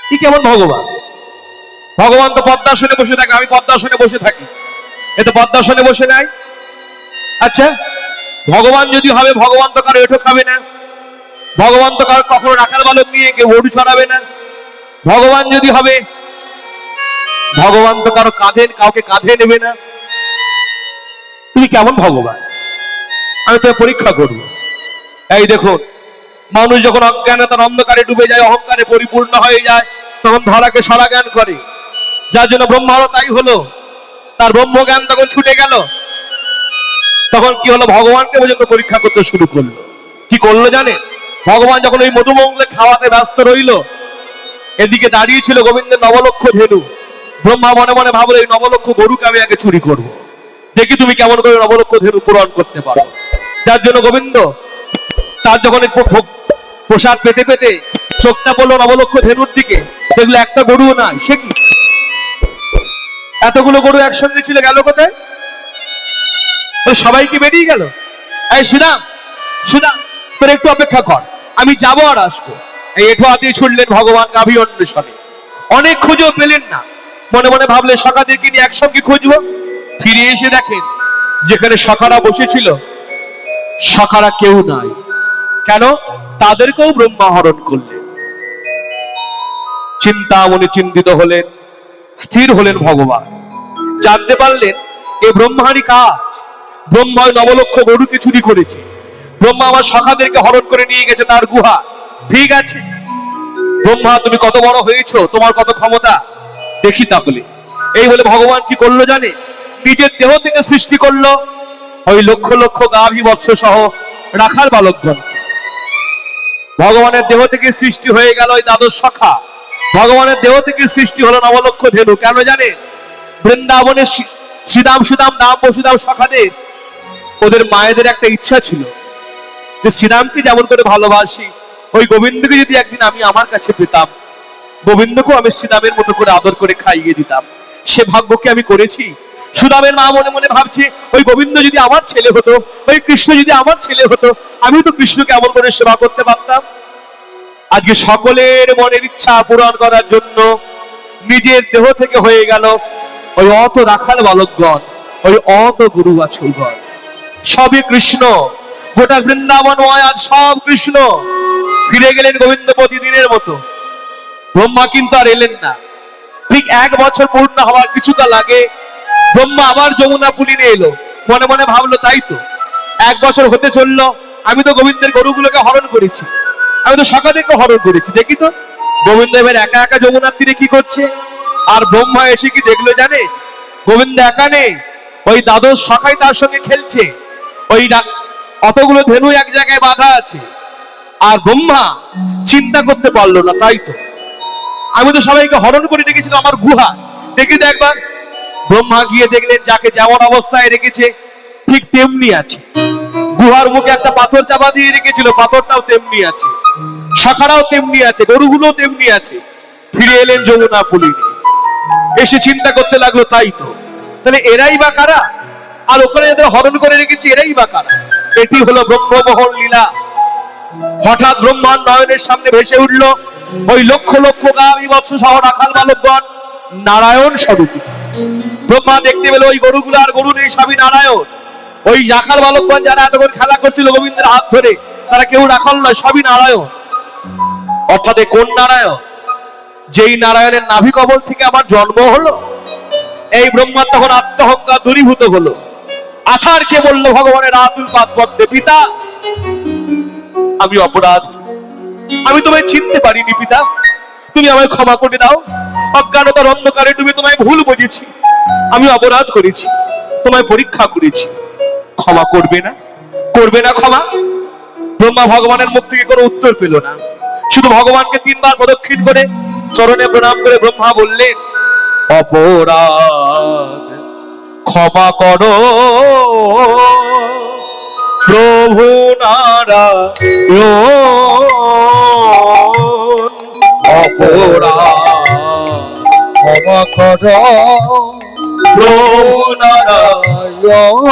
কি কেমন ভগবান? ভগবান তো পদ্মাসনে বসে থাকে, আমি পদ্মাসনে বসে থাকি, এ তো পদ্মাসনে বসে নাই। আচ্ছা, ভগবান যদি হবে, ভগবান তো কারো এঁঠো খাবে না, ভগবান তো কারো কখনো রাখাল বালক নিয়ে কেউ গরু চড়াবে না। ভগবান যদি হবে, ভগবান তো কারো কাউকে কাঁধে নেবে না। তুমি কেমন ভগবান? আমি তো পরীক্ষা করব। এই দেখুন, মানুষ যখন অজ্ঞানতার অন্ধকারে ডুবে যায়, অহংকারে পরিপূর্ণ হয়ে যায়, তখন ধরাকে সারা জ্ঞান করে। যার জন্য ব্রহ্মারও তাই হলো, তার ব্রহ্মজ্ঞান তখন ছুটে গেল। তখন কি হলো? ভগবানকে পর্যন্ত পরীক্ষা করতে শুরু করলো। কি করলো জানেন? ভগবান যখন ওই মধুমঙ্গলে খাওয়াতে ব্যস্ত রইল, এদিকে দাঁড়িয়ে ছিল গোবিন্দের নবলক্ষ ধেনু। ব্রহ্মা মনে মনে ভাবলো, এই নবলক্ষ গরুকে আমি আগে চুরি করব, দেখি তুমি কেমন করে নবলক্ষ ধেনু পূরণ করতে পারো। যার জন্য গোবিন্দ তার যখন প্রসাদ পেতে পেতে চোখটা পড়লো নবলক্ষ ধেনুর দিকে, দেখলো একটা গরুও নাই। সে কি, এতগুলো গরু একসঙ্গে ছিল, গেল কোথায়? সবাইকে বেরিয়ে গেল। এই শ্রীরাম, শ্রীরাম, তোর একটু অপেক্ষা কর, আমি যাবো আর আসবো। এই এঠো হাতে ছুটলেন ভগবান গাভী অন্বেষণে। অনেক খুঁজেও পেলেন না। মনে মনে ভাবলেন সখাদেরকে নিয়ে একসঙ্গে খুঁজবো। ফিরে এসে দেখেন যেখানে সখারা বসেছিল, সখারা কেউ নাই। কেন? তাদেরকেও ব্রহ্মা হরণ করলেন। চিন্তামণি চিন্তিত হলেন, স্থির হলেন ভগবান। জানতে পারলেন এ ব্রহ্মারই কাজ। ব্রহ্মা নবলক্ষ গরুকে চুরি করেছে, ব্রহ্মা আমার সখাদেরকে হরণ করে নিয়ে গেছে তার গুহা। ঠিক আছে ব্রহ্মা, তুমি কত বড় হয়েছো, তোমার কত ক্ষমতা, দেখি তাহলে। এই বলে ভগবান কি করলো জানে? নিজের দেহ থেকে সৃষ্টি করলো ওই লক্ষ লক্ষ গাভী বৎস সহ রাখাল বালকগণ। ভগবানের দেহ থেকে সৃষ্টি হয়ে গেল ওই দ্বাদশ সখা। ভগবানের দেহ থেকে সৃষ্টি হলো নবলক্ষ ধেনু। কেন জানে? বৃন্দাবনের শ্রীদাম সুদাম দাম বসুদাম সখাদের, ওদের মায়েদের একটা ইচ্ছা ছিল যে শ্রীরামকে যেমন করে ভালোবাসি, ওই গোবিন্দকে যদি একদিন আমি আমার কাছে পেতাম, গোবিন্দকেও আমি শ্রীরামের মতো করে আদর করে খাইয়ে দিতাম। সে ভাগ্যকে আমি করেছি। সুদামের মা মনে মনে ভাবছে, ওই গোবিন্দ যদি আমার ছেলে হতো, ওই কৃষ্ণ যদি আমার ছেলে হতো, আমি তো কৃষ্ণকে এমন করে সেবা করতে পারতাম। আজকে সকলের মনের ইচ্ছা পূরণ করার জন্য নিজের দেহ থেকে হয়ে গেল ওই অত রাখাল বালকগণ, ওই অত গুরু বাছুরগণ। সবই কৃষ্ণ। গোটা বৃন্দাবন আজ সব কৃষ্ণ। ফিরে গেলেন গোবিন্দ প্রতিদিনের মতো। ব্রহ্মা কিন্তু আর এলেন না। ঠিক 1 বছর পূর্ণ হওয়ার কিছুটা লাগে, ব্রহ্মা আবার যমুনা পুলিনে এলো। মনে মনে ভাবলো, তাই তো 1 বছর হতে চললো, আমি তো গোবিন্দের গরুগুলোকে হরণ করেছি, আমি তো সখাদেরকে হরণ করেছি, দেখি তো গোবিন্দ এবার একা একা যমুনার তীরে কি করছে। আর ব্রহ্মা এসে কি দেখলো জানে? গোবিন্দ একা নেই, ওই দ্বাদশ সখাই তার সঙ্গে খেলছে। ওই অতগুলো ধেনু এক জায়গায় বাঁধা আছে। আর ব্রহ্মা চিন্তা করতে পারলো না, তাই তো আমি তো সবাইকে হরণ করে রেখেছিলাম আমার গুহা, দেখি তো একবার। ব্রহ্মা গিয়ে দেখলেন যাকে যেমন অবস্থায় রেখেছে ঠিক তেমনি আছে। গুহার মুখে একটা পাথর চাপা দিয়ে রেখেছিল, পাথরটাও তেমনি আছে, শাখারাও তেমনি আছে, গরুগুলো তেমনি আছে। ফিরে এলেন যমুনা পুলিনে। এসে চিন্তা করতে লাগলো, তাই তো, তাহলে এরাই বা কারা? আর ওখানে যাদের হরণ করে রেখেছি এরাই বা কারা? এটি হলো ব্রহ্মবহন লীলা। হঠাৎ ব্রহ্মার নয়নের সামনে ভেসে উঠল ওই লক্ষ লক্ষ গাভী বৎস সহ রাখাল বালকগণ নারায়ণ স্বরূপী। ব্রহ্মা দেখতে পেল ওই গরুগুলো আর গরু নেই, সবই নারায়ণ। ওই রাখাল বালকগণ যারা এতক্ষণ খেলা করছিল গোবিন্দের হাত ধরে, তারা কেউ রাখাল নয়, সবই নারায়ণ। অর্থাৎ কোন নারায়ণ? যেই নারায়ণের নাভি কবল থেকে আমার জন্ম হলো। এই ব্রহ্মা তখন আত্মহংকার দূরীভূত হলো। আছাড়কে বলল ভগবানের আতুল পাদ পদ্মে, পিতা আমি অপরাধী, আমি তোমায় চিনতে পারিনি পিতা, তুমি আমায় ক্ষমা করে দাও। অজ্ঞানতার অন্ধকারে ডুবে তোমায় ভুল বুঝেছি, আমি অপরাধ করেছি, তোমায় পরীক্ষা করেছি, ক্ষমা করবে না? করবে না ক্ষমা? ব্রহ্মা ভগবানের মুখ থেকে কোনো উত্তর পেল না। শুধু ভগবানকে 3 বার প্রদক্ষিণ করে চরণে প্রণাম করে ব্রহ্মা বললেন, অপরাধ ক্ষমা করো প্রভু নারায়ণ, অপরাধ ক্ষমা করো প্রভু নারায়ণ।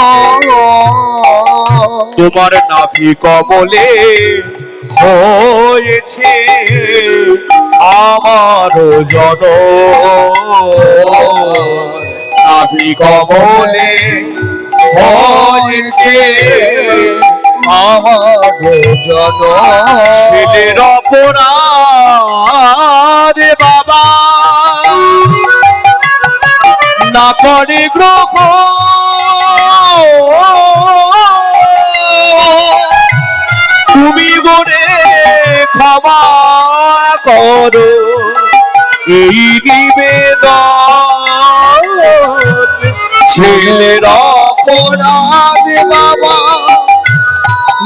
তোমার নাভি কমলে হয়েছে আমার জনম, নাভি কমলে হয়েছে আমার জনম। ছেলের অপরাধ বাবা না করে গ্রহ, তুমি বলে ক্ষমা করো এই নিবেদন। ছেলের অপরাধ বাবা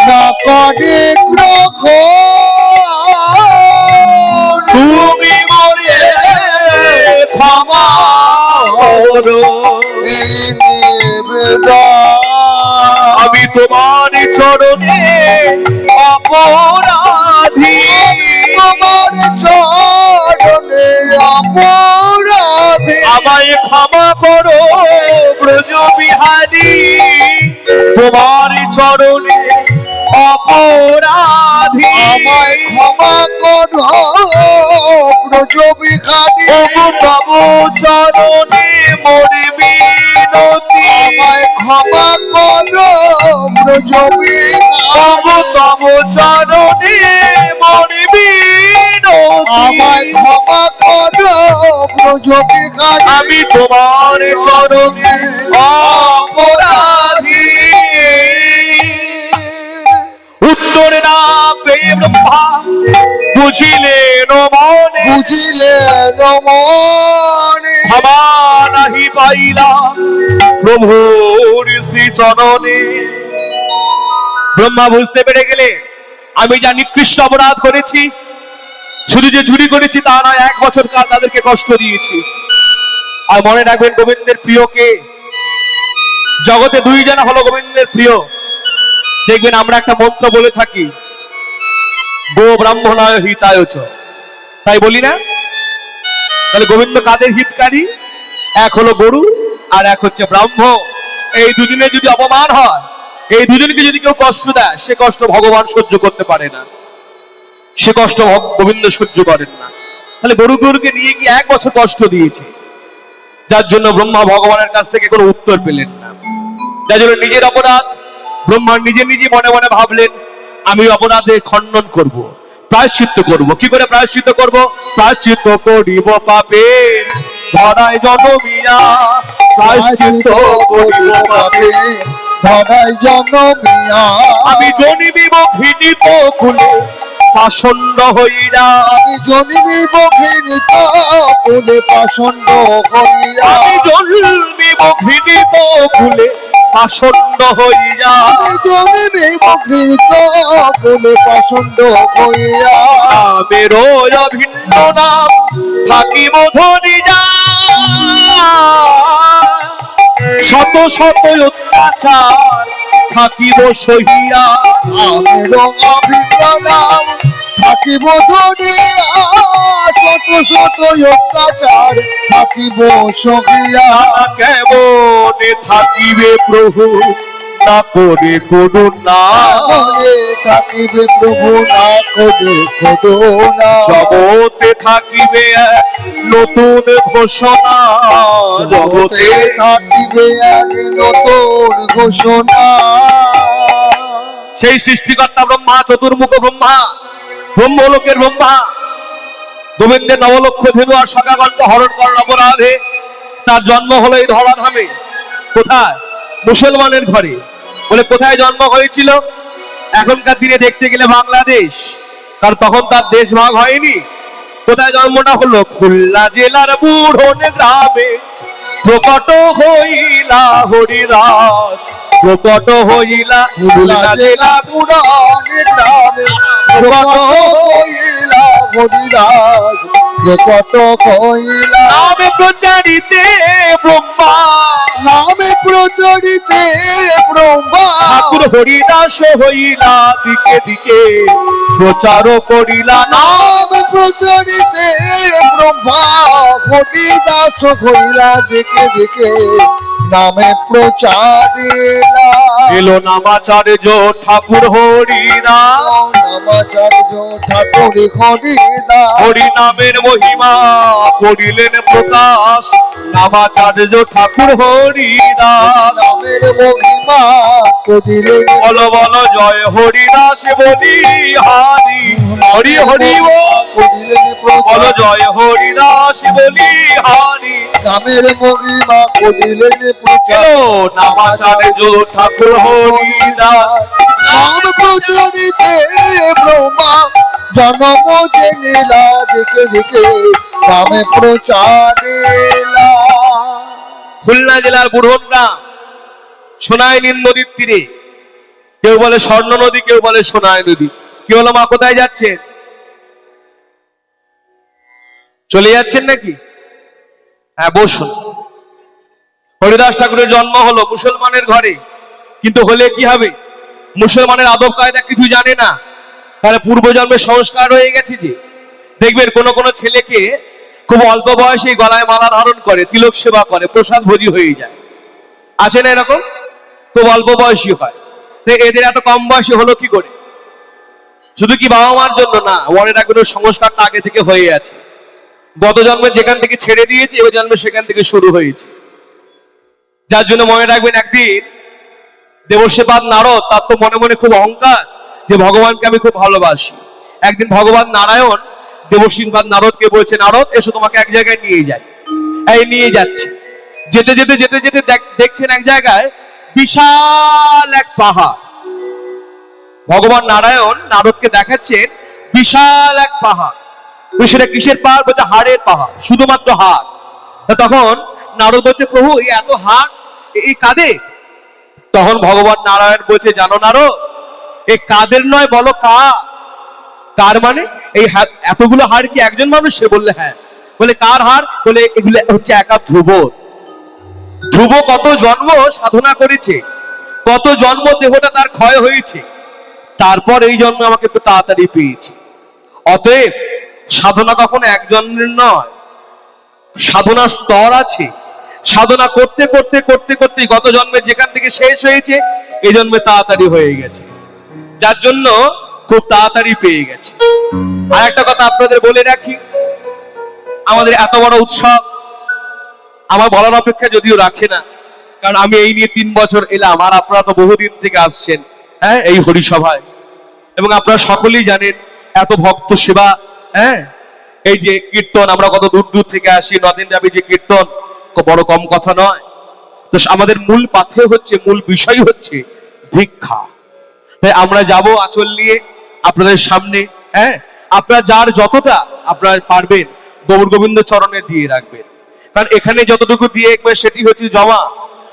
না করে গ্রহণ, তুমি বলে ক্ষমা করো এই নিবেদন। আমি তোমার চরণে অপরাধী, আমি তোমার চরণে অপরাধী, আমায় ক্ষমা করো ব্রজ বিহারী, তোমার চরণে অপরাধী, আমায় ক্ষমা করো ব্রজ বিহারী, তব চরণে মোর বিনতি, আমায় ক্ষমা করো ব্রজ বিহারী, তব চরণে মোর বিনতি, আমায় ক্ষমা করো ব্রজ বিহারী, আমি তোমার চরণে অপরাধী। উত্তর না পেয়ে ব্রহ্মা বুঝিলেন মনে, বুঝিলেন মনে, ক্ষমা নাহি পাইলাম প্রভুর শ্রী চরণে। ব্রহ্মা বুঝতে পেরে গেলে আমি যা নিকৃষ্ট অপরাধ করেছি, শুধু যে চুরি করেছি তা নয়, 1 বছর কাল তাদেরকে কষ্ট দিয়েছি। আর মনে রাখবেন গোবিন্দের প্রিয়কে, জগতে 2 জন হলো গোবিন্দের প্রিয়। দেখবেন আমরা একটা মন্ত্র বলে থাকি, গো ব্রাহ্মণায় হিতায় চ, তাই বলি না? তাহলে গোবিন্দ কাদের হিতকারী? এক হলো গরু আর এক হচ্ছে ব্রাহ্মণ। এই দুজনে যদি অপমান হয়, এই দুজনকে যদি কেউ কষ্ট দেয়, সে কষ্ট ভগবান সহ্য করতে পারে না, সে কষ্ট গোবিন্দ সহ্য করেন না। তাহলে গরুকে নিয়ে গিয়ে 1 বছর কষ্ট দিয়েছে, যার জন্য ব্রহ্মা ভগবানের কাছ থেকে কোনো উত্তর পেলেন না। যার জন্য নিজের অপরাধ ব্রহ্মা নিজে মনে মনে ভাবলেন, আমি অপরাধে খণ্ডন করব, প্রায়শ্চিত্ত করব। কি করে প্রায়শ্চিত্ত করব? প্রায়শ্চিত্ত করিব পাপে ধরায় জনমিয়া, প্রায়শ্চিত্ত করিব পাপে ধরাই জনমিয়া, আমি জনিবিব ঘৃণিত কুলে পাষণ্ড হইরা, আমি জন্মিব ঘৃণিত কুলে পাষণ্ড হইয়া, আমি জন্মিব ঘৃণিত কুলে পাষণ্ড হইয়া, আমি জন্মিব ঘৃণিত কুলে পাষণ্ড হইয়া, নামের অভিন্ন নাম থাকিব ধরিয়া, শত শত অত্যাচার থাকিব সহিয়া, আমের অভিন্ন নাম থাকিব ধরিয়া, শত শত অত্যাচার থাকিব সহিয়া, কেমন থাকিবে প্রভু না করে করুণা, মনে থাকিবে প্রভু না করে করুণা, জগতে থাকিবে এক নতুন ঘোষণা, জগতে থাকিবে এক নতুন ঘোষণা। সেই সৃষ্টিকর্তা ব্রহ্মা, চতুর্মুখ ব্রহ্মা, ব্রহ্মলোকের ব্রহ্মা, গোবিন্দের 9 লক্ষ ধেনু আর সখাগণকে হরণ করার অপরাধে তার জন্ম হলো এই ধরাধামে। কোথায়? মুসলমানের ঘরে। বলে কোথায় জন্ম হয়েছিল? এখনকার দিনে দেখতে গেলে বাংলাদেশ, কারণ তখন তার দেশ ভাগ হয়নি। কোথায় জন্মটা হলো? খুলনা জেলার বুড়ন গ্রামে প্রকট হইলা হরিদাস, প্রকট হইলা খুলনা জেলা পুরাণ গ্রামে প্রকট হইলা হরিদাস, যে কত কইলা নামে প্রচারিতে ব্রহ্মা নামে প্রচরিতে ব্রহ্মা ঠাকুর হরিদাস হইলা দিকে দিকে প্রচার করিলা নাম প্রচরিতে ব্রহ্মা হরিদাস হইলা দেখে দেখে নামে প্রচারিলা এলো নামাচার্য ঠাকুর হরিনাম নামাচার্য ঠাকুর হরিদা হরি নামের মহিমা করিলেন প্রকাশ নামাচার্য ঠাকুর হরিদাস নামের মহিমা করিলেন বল বল জয় হরিদাস বলি হারি হরি হরি করিলেন বল প্রচার জয় হরিদাস বলি হারি নামের মহিমা করিলেন প্রচার এলো নামাচার্য ঠাকুর হরিদাস নাম প্রচলিতে ব্রহ্মা জন্ম জেনেলা দেখে দেখে নামে প্রচারেলা খুলনা জেলার বুড়নগ্রাম সোনাইনীল নদীর তীরে কেউ বলে স্বর্ণ নদী কেউ বলে সোনাই নদী কি হলো মা কোথায় যাচ্ছেন চলে যাচ্ছেন নাকি হ্যাঁ বসুন হরিদাস ঠাকুরের জন্ম হলো মুসলমানের ঘরে কিন্তু হলে কি হবে মুসলমানের আদব কায়দা কিছু জানে না তাহলে পূর্বজন্মের সংস্কার হয়ে গেছে যে দেখবেন কোন কোন ছেলেকে খুব অল্প বয়সে গলায় মালা ধারণ করে তিলক সেবা করে প্রসাদ ভোজি হয়ে যায় আছে না এরকম খুব অল্প বয়সী হয় তো এদের এত কম বয়সী হলো কি করে শুধু কি বাবা মার জন্য না মনে রাখবেন সংস্কারটা আগে থেকে হয়ে আছে গত জন্মে যেখান থেকে ছেড়ে দিয়েছে এবার জন্মে সেখান থেকে শুরু হয়েছে যার জন্য মনে রাখবেন একদিন দেবর্ষিপাদ নারদ তার তো মনে মনে খুব অহংকার যে ভগবানকে আমি খুব ভালোবাসি একদিন ভগবান নারায়ণ দেবর্ষিপাদ নারদকে বলছে নারদ এসো তোমাকে এক জায়গায় নিয়ে যাই এই নিয়ে যাচ্ছে যেতে যেতে যেতে যেতে দেখছেন এক জায়গায় বিশাল এক পাহাড় ভগবান নারায়ণ নারদকে দেখাচ্ছেন বিশাল এক পাহাড় সেটা কিসের পাহাড় বলছে হাড়ের পাহাড় শুধুমাত্র হাড় তখন নারদ বলছে প্রভু এই এত হাড় এই কাদের তখন ভগবান নারায়ণ বলছে জানো নারদ এই কাদের নয় বলো কার মানে এই এতগুলো হাড় কি একজন মানুষ সে বললে হ্যাঁ বলে কার হাড় বলে এগুলো হচ্ছে একা ধ্রুব ধ্রুব কত জন্ম সাধনা করেছে কত জন্ম দেহটা তার ক্ষয় হয়েছে তারপর এই জন্ম আমাকে একটু তাড়াতাড়ি পেয়েছে অতএব সাধনা কখনো একজনের নয় সাধনার স্তর আছে সাধনা করতে করতে করতে করতে গত জন্মে যেখান থেকে শেষ হয়েছে এই জন্মে তাড়াতাড়ি হয়ে গেছে যার জন্য খুব তাড়াতাড়ি পেয়ে গেছে আর একটা কথা আপনাদের বলে রাখি আমাদের এত বড় উৎসব আমার বলার অপেক্ষা যদিও রাখে না কারণ আমি এই নিয়ে 3 বছর এলাম আর আপনারা তো বহুদিন থেকে আসছেন হ্যাঁ এই হরিসভায় এবং আপনারা সকলেই জানেন এত ভক্ত সেবা হ্যাঁ এই যে কীর্তন আমরা কত দূর দূর থেকে আসি নদিন যাবি যে কীর্তন বড় কম কথা নয় তো আমাদের মূল পাথে হচ্ছে মূল বিষয় হচ্ছে ভিক্ষা তাই আমরা যাব আঁচল নিয়ে আপনাদের সামনে হ্যাঁ আপনারা যার যতটা আপনারা পারবেন গৌর গোবিন্দ চরণে দিয়ে রাখবেন কারণ এখানে যতটুকু দিয়ে একবার সেটি হচ্ছে জমা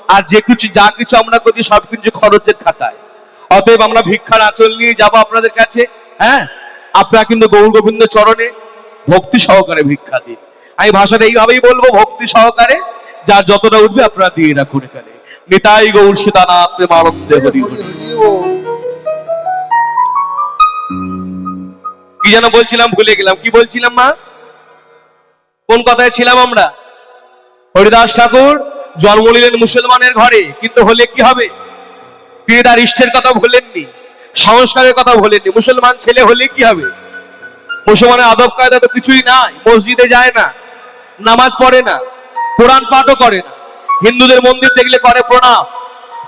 আর যে কিছু যা কিছু আমরা করি সবকিছু খরচের খাতায় অতএব আমরা ভিক্ষার আঁচল নিয়ে যাব আপনাদের কাছে হ্যাঁ আপনারা কিন্তু গৌর গোবিন্দ চরণে ভক্তি সহকারে ভিক্ষা দিন আমি ভাষাটা এইভাবেই বলবো ভক্তি সহকারে যার যতটা উঠবে আপনারা দিয়ে রাখুন এখানে নিতাই গৌর সীতানাথ প্রেমানন্দে হরি হরি। কি যেন বলছিলাম ভুলে গেলাম কি বলছিলাম মা কোন কথায় ছিলাম আমরা হরিদাস ঠাকুর জন্ম নিলেন মুসলমানের ঘরে কিন্তু হলে কি হবে তিনি তার ইষ্টের কথা ভুলেননি সংস্কারের কথা ভুলেননি মুসলমান ছেলে হলে কি হবে মুসলমানের আদব কায়দা তো কিছুই নাই মসজিদে যায় না নামাজ পড়ে না কোরআন পাঠও করে না হিন্দুদের মন্দির দেখলে করে প্রণাম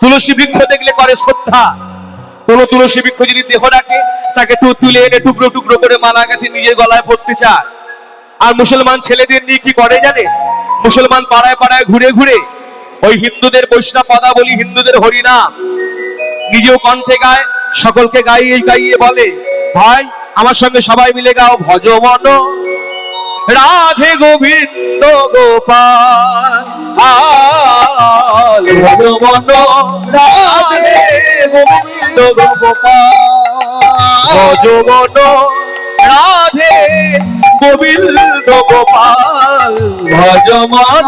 তুলসী বৃক্ষ দেখলে করে শ্রদ্ধা কোন তুলসী বৃক্ষ যদি দেহ রাখে তাকে তুলে এনে টুকরো টুকরো করে মালা গাঁথি নিজের গলায় পড়তে চায় আর মুসলমান ছেলেদের নিয়ে কি করে জানে মুসলমান পাড়ায় পাড়ায় ঘুরে ঘুরে ওই হিন্দুদের বৈষ্ণব পদাবলী হিন্দুদের হরিনাম নিজেও কণ্ঠে গায় সকলকে গাইয়ে গাইয়ে বলে ভাই আমার সঙ্গে সবাই মিলে গাও ভজ মন রাধে গোবিন্দ গোপাল ভজ মন রাধে গোবিন্দ গোপাল ভজ মন রাধে গোবিন্দ গোপাল ভজ মন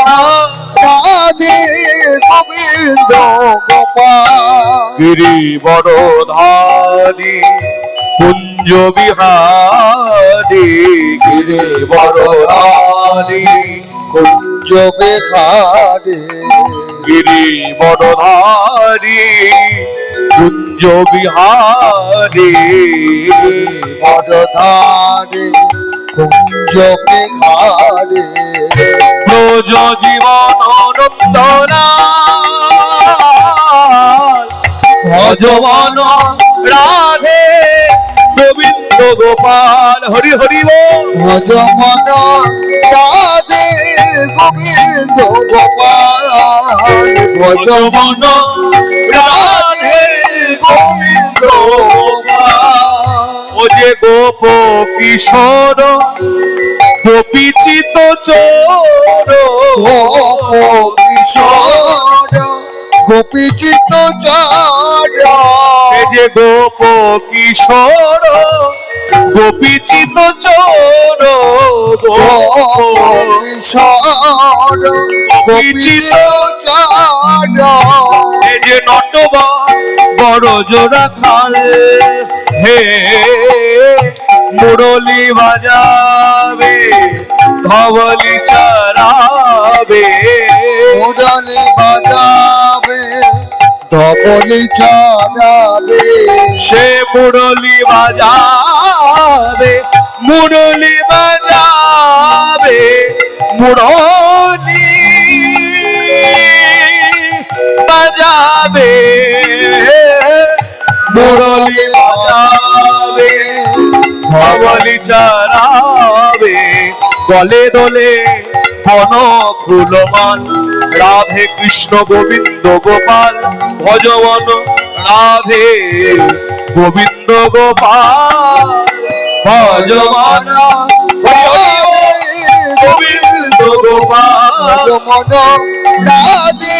রাধে গোবিন্দ গোপাল গিরি বড়ধারী কুঞ্জ বিহারী গিরি বড়ধারী কুঞ্জ বিহারী গিরি বড়ধারী কুঞ্জ বিহারী গিরি বড়ধারী কুঞ্জ বিহারী ব্রজ জীবন নন্দলাল ভজমন রাধে গোবিন্দ গোপাল হরি হরি বল ভজ মন রাধে গোবিন্দ গোপাল ভজ ভজমন রাধে গোবিন্দ গোপাল ও যে গোপ কিশোর গোপীচিত চোর কিশোর গোপীচিত চর সে যে গোপ কিশোর গোপীচিত চোর কিশোর গোপীচিত চর এ যে নটবা বড় জোড়া খাল হে মুরলি বাজাবে ধবলি চড়াবে মুরলি বাজাবে ধবলি চড়াবে সে মুরলি বাজাবে মুরলি বাজাবে মুরলি বাজাবে মুরলি বাজাবে ধবলি চড়াবে গলে দোলে বন ফুলমান রাধে কৃষ্ণ গোবিন্দ গোপাল ভজবন রাধে গোবিন্দ গোপাল ভজবন রাধে গোবিন্দ গোপাল মন রাধে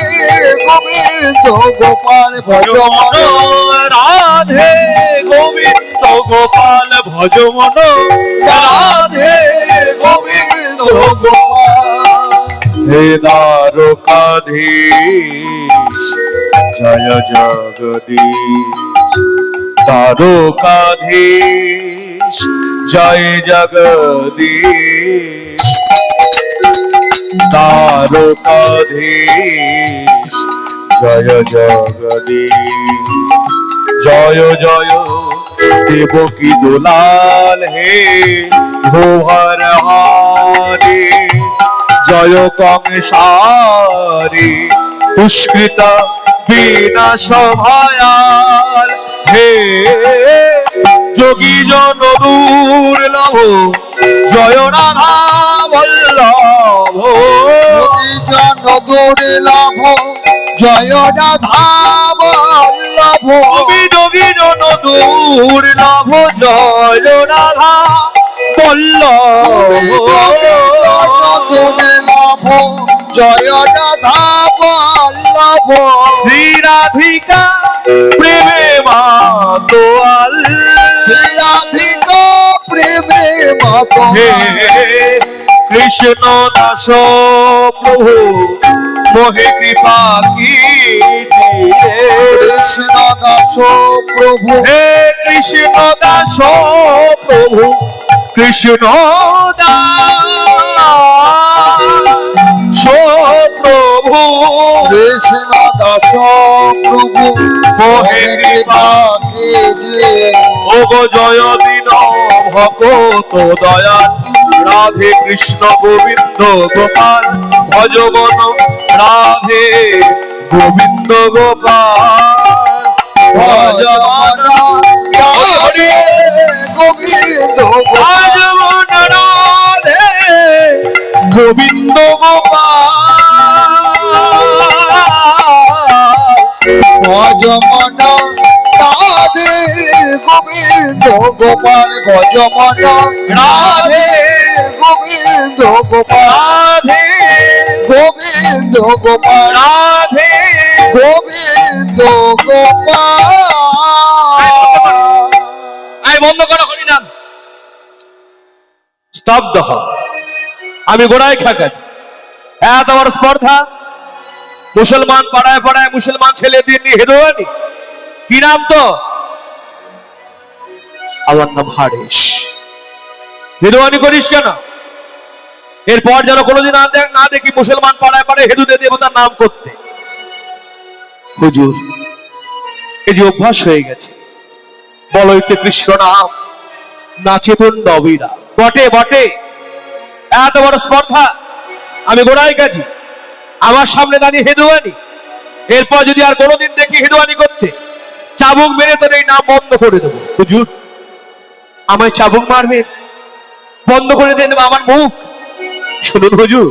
গোবিন্দ গোপাল ভজমন রাধে গোবিন্দ গোপাল ভজমন রাধে গোবিন্দ গোপাল হে দ্বারকাধীশ জয় জগদীশ দ্বারকাধীশ জয় জগদীশ দ্বারকাধীশ জয় জগদীশ জয় জয় দেবকী দুলাল হে ভুবর হারি জয় কংসারি পুষ্কৃত বিনাশ ভয়াল হে যোগী জন দুর্লভ জয় রাধা বল্লভ জন দুর্লভ জয় রাধা বল্লভ যোগী জন দুর্লভ জয় রাধা বল্লভ দুর্লভ জয় রাধা বল্লভ শ্রী রাধিকা প্রেমে মাতোয়াল শ্রী রাধিকা প্রেমে মত হে কৃষ্ণ দাস প্রভু মোহে কৃপা কি কৃষ্ণ দাস প্রভু হে কৃষ্ণ দাস প্রভু কৃষ্ণ দাস প্রভু কৃষ্ণ দাস প্রভু মোহে কৃপা कीजिए ও গো জয় দিন ভগত দয়াল রাধে কৃষ্ণ গোবিন্দ গোপাল ভজবন রাধে গোবিন্দ গোপাল ভজবন রাধে গোবিন্দ গোপাল ভজবন রাধে গোবিন্দ গোপাল ভজমন রাধে গোবিন্দ গোপাল ভজমন রাধে গোবিন্দ গোপাল রাধে গোবিন্দ গোপাল রাধে গোবিন্দ গোপাল আয় বন্ধ করো হরিনাম স্তব্ধ হ আমি গোড়ায় খাকাছি। এত বড় স্পর্ধা, মুসলমান পাড়ায় পাড়ায় মুসলমান ছেলেদের নিয়ে হেদোয়ানি। কি নাম তো? আমার নাম হারেশ। হেদোয়ানি করিস কেন? এরপর যেন কোনোদিন না দেখি মুসলমান পাড়ায় পাড়ায় হেদুদে দেবতার নাম করতে। হুজুর, এই যে অভ্যাস হয়ে গেছে, বলইতে কৃষ্ণ নাম, নাচে তুণ্ড অবিরা। বটে বটে, এত বড় স্পর্ধা, আমি গোড়ায় গেছি, আমার সামনে দাঁড়িয়ে হেদুয়ানি। এরপর যদি আর কোনোদিন দেখি হেদুয়ানি করতে, চাবুক মেরে তোর এই নাম বন্ধ করে দেবো। হুজুর, আমায় চাবুক মারবে, বন্ধ করে দেন আমার মুখ। শুনুন হুজুর,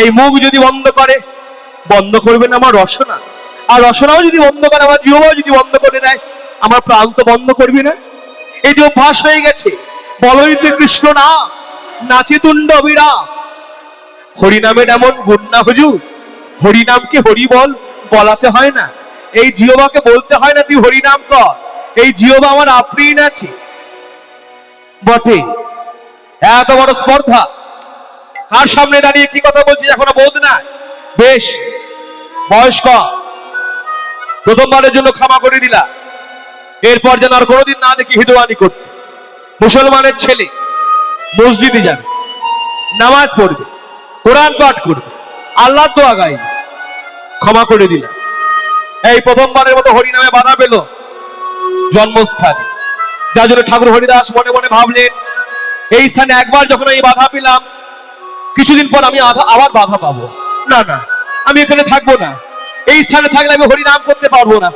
এই মুখ যদি বন্ধ করে, বন্ধ করবেন আমার রসনা, আর রসনাও যদি বন্ধ করে, আমার জিহ্বাও যদি বন্ধ করে দেয়, আমার প্রাণ তো বন্ধ করবি না। এই যে অভ্যাস হয়ে গেছে, বলইতে কৃষ্ণ নাম, নাচে তুণ্ড অবিরাম। হরিনামের এমন গুণ না হুজুর, হরিনামকে হরি বল বলাতে হয় না, এই জিহ্বাকে বলতে হয় না তুই হরিনাম কর। এই জিহ্বা আমার আপনিই নাচে। বটে, এত বড় স্পর্ধা, কার সামনে দাঁড়িয়ে কি কথা বলছিস এখনো বোধ না? বেশ, বয়স কম, প্রথমবারের জন্য ক্ষমা করে দিলা। এরপর যেন আর কোনোদিন না দেখি হিদুয়ানি করতে। মুসলমানের ছেলে মসজিদে যাবে, নামাজ পড়বে, কোরআন পাঠ করবে, আল্লাহ দোয়া গাইবে, ক্ষমা করে দিলাম। এই প্রথমবারের মতো হরিনামে বাধা পেল জন্মস্থানে, যার জন্য ঠাকুর হরিদাস মনে মনে ভাবলেন, এই স্থানে একবার যখন আমি বাধা পেলাম, কিছুদিন পর আমি আবার বাধা পাবো না। না, আমি এখানে থাকবো না, এই স্থানে থাকলে আমি হরিনাম করতে পারবো না,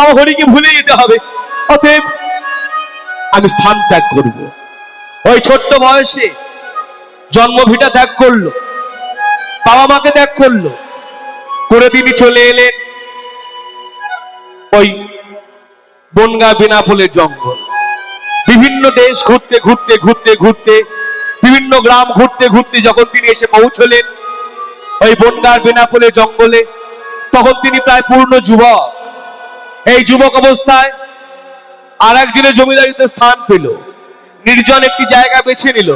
আমার হরিকে ভুলে যেতে হবে। অতএব আমি স্থান ত্যাগ করব। ওই ছোট্ট বয়সে জন্মভিটা ত্যাগ করলো, বাবা মাকে ত্যাগ করলো, করে তিনি চলে এলেন ওই বনগা বেনাপোলের জঙ্গল। বিভিন্ন দেশ ঘুরতে ঘুরতে ঘুরতে ঘুরতে, বিভিন্ন গ্রাম ঘুরতে ঘুরতে যখন তিনি এসে পৌঁছলেন ওই বনগার বেনাপোলের জঙ্গলে, তখন তিনি প্রায় পূর্ণ যুবক। এই যুবক অবস্থায় আর একজনের জমিদারিতে স্থান পেল, নির্জন একটি জায়গা বেছে নিল,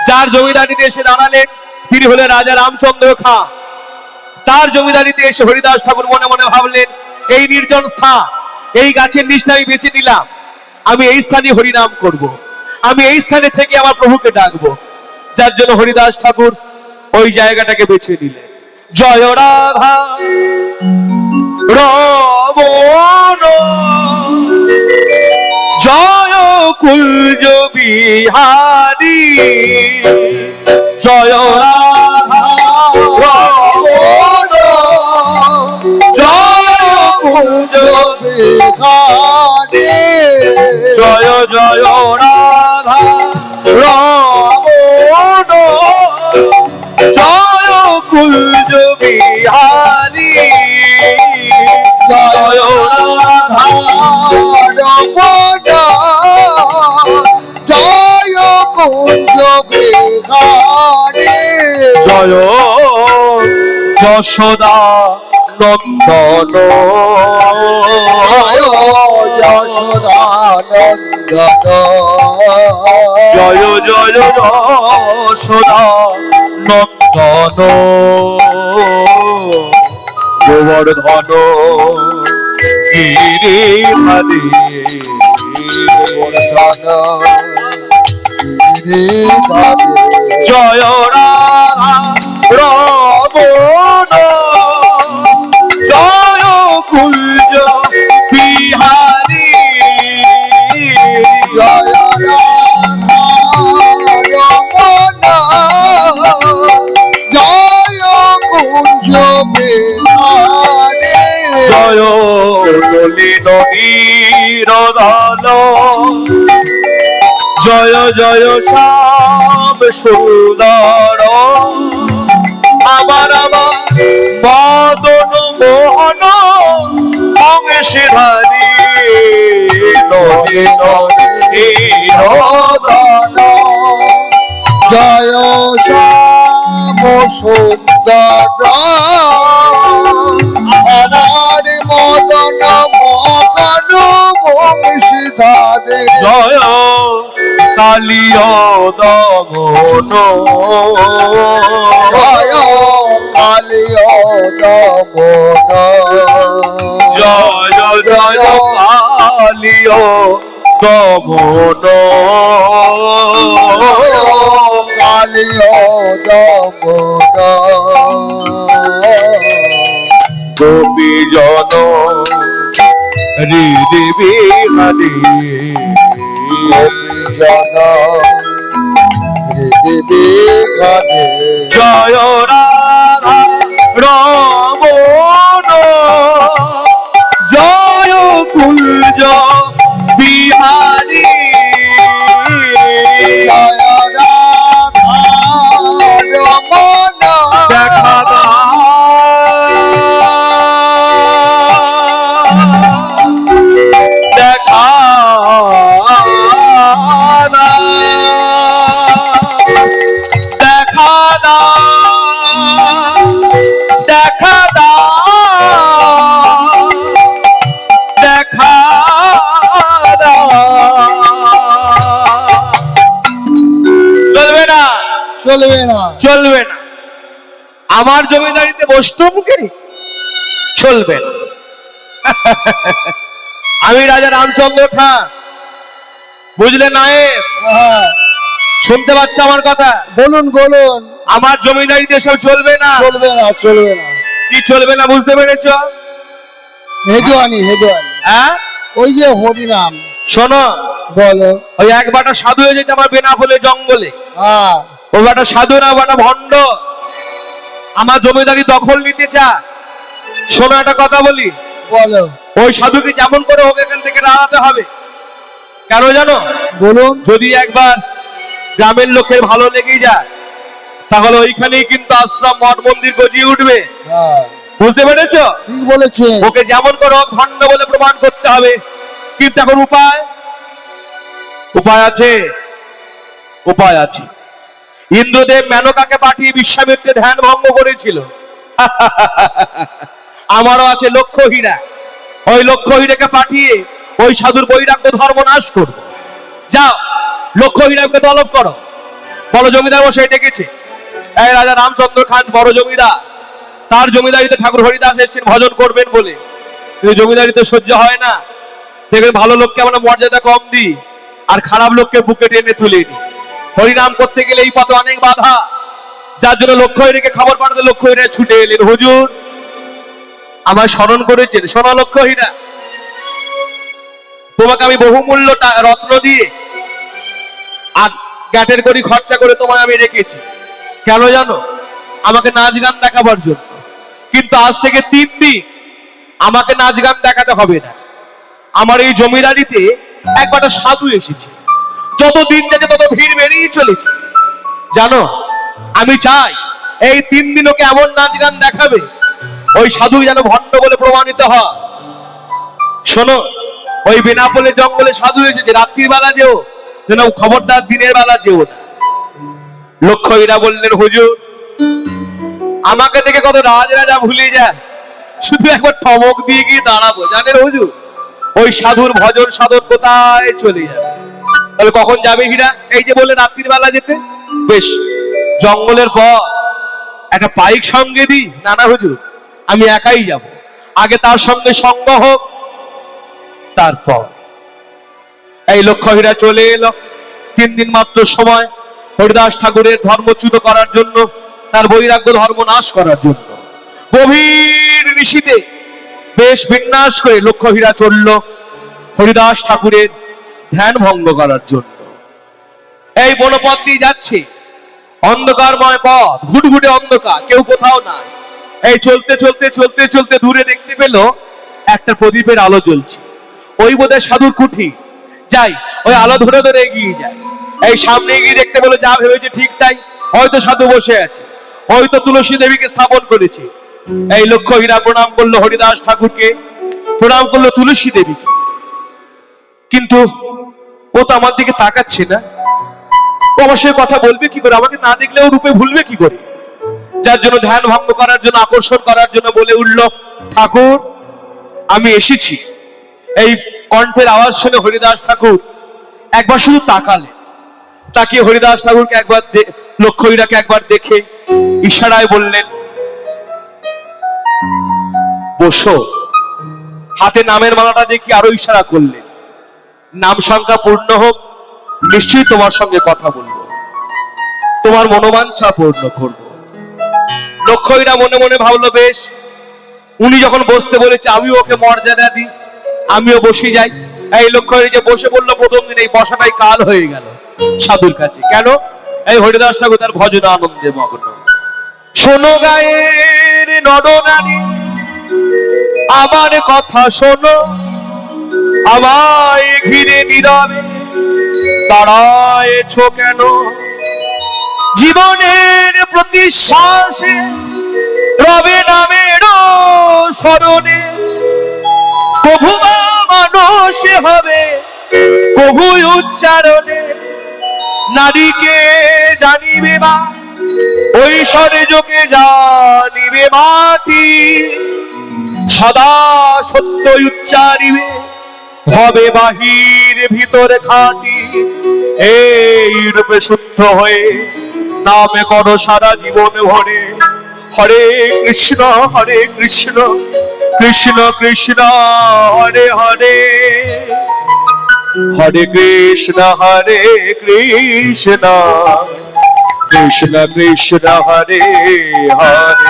যার জমিদারিতে এসে দাঁড়ালেন তিনি হলেন রাজা রামচন্দ্র খাঁ। তার জমিদারিতে এসে হরিদাস ঠাকুর মনে মনে ভাবলেন, এই নির্জন স্থান, এই গাছের নিচটা আমি বেছে নিলাম, আমি এই স্থানে হরিনাম করব, আমি এই স্থানে থেকে আমার প্রভুকে ডাকবো। যার জন্য হরিদাস ঠাকুর ওই জায়গাটাকে বেছে নিলেন। জয় রাধা রমণ, জয় কুঞ্জ বিহারী, জয় রাধা রমণ, জয় কুঞ্জ বিহারী, জয় জয় রাধা রমণ, জয় কুঞ্জ বিহারী, জয় রাধা রমণ, জয় কুঞ্জ বিহারী, জয় যশোদা নন্দন, জয় যশোদানন্দন, জয় জয় যশোদা নন্দন, গোবর্ধন গিরিধারী, জয় রাধা রমণ, জয় কুঞ্জ বিহারী, জয় রাধা রমণ, জয় কুঞ্জ বিহারী, জয় ললিত নিরদল, জয় জয় শ্যাম সুন্দর, আমার আমার মদন মোহন অংশীধারী, ললিত নিরদল, জয় শ্যাম সুন্দর, আমার মদন মোহন বংশীধারী, জয় কালিয় দমন জয় কালিয় দমন জয় জয় কালিয় দমন কালিয় দমন গোপী জন হৃদি বিহারী জন হৃদি বিঘানে জয় রাধা রমন জয় কুঞ্জ বিহারী জয় রাধা রমন দেখা দেখা দেখা দেখা দেখা চলবে না চলবে না চলবে না আমার জমিদারিতে বসতুম কি চলবে না আমি রাজা রামচন্দ্র খাঁ বুঝলে নায়েব হ্যাঁ শুনতে পাচ্ছ আমার কথা বলুন বলুন আমার জমিদারিতে সব চলবে না চলবে না চলবে না কি চলবে না বুঝতে পেরেছ হেদুয়ানি হেদুয়ানি হ্যাঁ ওই যে হরিনাম শোনো বলো ওই এক বাটা সাধু হয়ে যেতে আমার বেনাফলে জঙ্গলে হ্যাঁ ওই বাটা সাধু না বাটা ভণ্ড আমার জমিদারি দখল নিতে চা শোনো একটা কথা বলি বলো ওই সাধুকে যেমন করে হোক এখান থেকে দাঁড়াতে হবে কেন জানো বলুন যদি একবার গ্রামের লোকের ভালো লেগে যায় তাহলে ওইখানেই কিন্তু আশ্রম মঠ মন্দির গজিয়ে উঠবে হ্যাঁ বুঝতে পেরেছো ঠিক বলেছেন ওকে যেমন করে হোক ভণ্ড বলে প্রমাণ করতে হবে কিন্তু এখন উপায় উপায় আছে উপায় আছে ইন্দ্রদেব মেনকাকে পাঠিয়ে বিশ্বামিত্রে ধ্যান ভঙ্গ করেছিল আমারও আছে লক্ষ্য হীরা ওই লক্ষ্য হীরাকে পাঠিয়ে ওই সাধুর বৈরাগ্য ধর্ম নাশ করবো যাও লক্ষ্য হীরাকে তলব করো বড় জমিদার বসে ডেকেছে এই রাজা রামচন্দ্র খান বড় জমিদার তার জমিদারিতে ঠাকুর হরিদাস এসেছেন ভজন করবেন বলে কিন্তু জমিদারিতে সহ্য হয় না দেখবেন ভালো লোককে আমরা মর্যাদা কম দিই আর খারাপ লোককে বুকে টেনে তুলে নিই হরিনাম করতে গেলে এই পথে অনেক বাধা যার জন্য লক্ষ্য হীরাকে খবর পাঠাতে লক্ষ্য হীরা ছুটে এলেন হুজুর আমায় স্মরণ করেছেন সোনা লক্ষ্য হীরা তোমাকে আমি বহুমূল্য রত্ন দিয়ে আর গ্যাটের করি খরচা করে তোমায় আমি রেখেছি কেন জানো আমাকে নাচ গান দেখাবার জন্য কিন্তু আজ থেকে 3 দিন আমাকে নাচ গান দেখাতে হবে না আমার এই জমিদারিতে একবারটা সাধু এসেছে যত দিন যাচ্ছে তত ভিড় বেড়েই চলেছে জানো আমি চাই এই 3 দিন ওকে এমন নাচ গান দেখাবে ওই সাধু যেন ভণ্ড বলে প্রমাণিত হয় শোনো ওই বেনাপোলে জঙ্গলে সাধু এসেছে রাত্রির বেলা যেও যেন খবরদার দিনের বেলা যেও না লক্ষ্য হীরা বললেন হুজুর আমাকে দেখে কত রাজা ভুলে যায় শুধু একবার ঠমক দিয়ে গিয়ে দাঁড়াবো জানেন হুজুর ওই সাধুর ভজন সাধন কোথায় চলে যাবে তাহলে কখন যাবে হীরা এই যে বললেন রাত্রির বেলা যেতে বেশ জঙ্গলের পর একটা পাইক সঙ্গে দিই না না হুজুর আমি একাই যাব আগে তার সঙ্গে সঙ্গ হোক তারপর এই লক্ষ্য হীরা চলে এলো 3 দিন মাত্র সময় হরিদাস ঠাকুরের ধর্মচ্যুত করার জন্য তার বৈরাগ্য ধর্ম নাশ করার জন্য গভীর নিশীতে বেশ বিন্যাস করে লক্ষ্য হীরা চলল হরিদাস ঠাকুরের ধ্যান ভঙ্গ করার জন্য এই বনপথ দিয়ে যাচ্ছে অন্ধকারময় পথ ঘুটঘুটে অন্ধকার কেউ কোথাও নাই এই চলতে চলতে চলতে চলতে দূরে দেখতে পেল একটা প্রদীপের আলো জ্বলছে ওই বোধহয় সাধুর কুঠি যাই ওই আলো ধরে ধরে এগিয়ে যায় এই সামনে গিয়ে দেখতে পেলো যা ভেবেছে ঠিক তাই হয়তো সাধু বসে আছে হয়তো তুলসী দেবীকে স্থাপন করেছে এই লক্ষ্য হীরা প্রণাম করলো হরিদাস ঠাকুরকে প্রণাম করলো তুলসী দেবীকে কিন্তু ও তো আমার দিকে তাকাচ্ছে না ও আমার সাথে কথা বলবে কি করে আমাকে না দেখলে ও রূপে ভুলবে কি করে যার জন্য ধ্যান ভঙ্গ করার জন্য আকর্ষণ করার জন্য বলে উঠল ঠাকুর আমি এসেছি এই কণ্ঠের আওয়াজ শুনে হরিদাস ঠাকুর একবার শুধু তাকালেন তাকে হরিদাস ঠাকুরকে একবার লক্ষ্মীরাকে একবার দেখে ইশারায় বললেন, বসো। হাতে নামের মালাটা দেখি আরো ইশারা করলেন, নাম সংখ্যা পূর্ণ হোক, নিশ্চয়ই তোমার সঙ্গে কথা বলবো, তোমার মনোবাঞ্ছা পূর্ণ করব। লক্ষ্মীরা মনে মনে ভাবলো, বেশ, উনি যখন বসতে বলেছে আমিও ওকে মর্যাদা দিই, আমিও বসে যাই। এই লক্ষ্মী যে বসে বললো প্রথম দিন, এই বসাটাই কাল হয়ে গেল সাধুর কাছে। কেন? এই হরিদাস ঠাকুর তার ভজন আনন্দে মগ্ন। শোনো গায়ের নরনারী, আমার কথা শোনো, আমায় ঘিরে নীরবে দাঁড়ায়েছ কেন? জীবনের প্রতি শ্বাসে রবে নামের স্মরণে, কভু বা মানুষে হবে কভু উচ্চারণে। নারীকে জানিবে মা, ঐশ্বর্যকে জানিবে মাটি, সদা সত্য উচ্চারিবে হবে বাহির ভিতর খাঁটি। এই রূপে শুদ্ধ হয়ে নামে করো সারা জীবন ভরে, হরে কৃষ্ণ কৃষ্ণ কৃষ্ণ হরে হরে, হরে কৃষ্ণ কৃষ্ণ কৃষ্ণ কৃষ্ণ হরে হরে।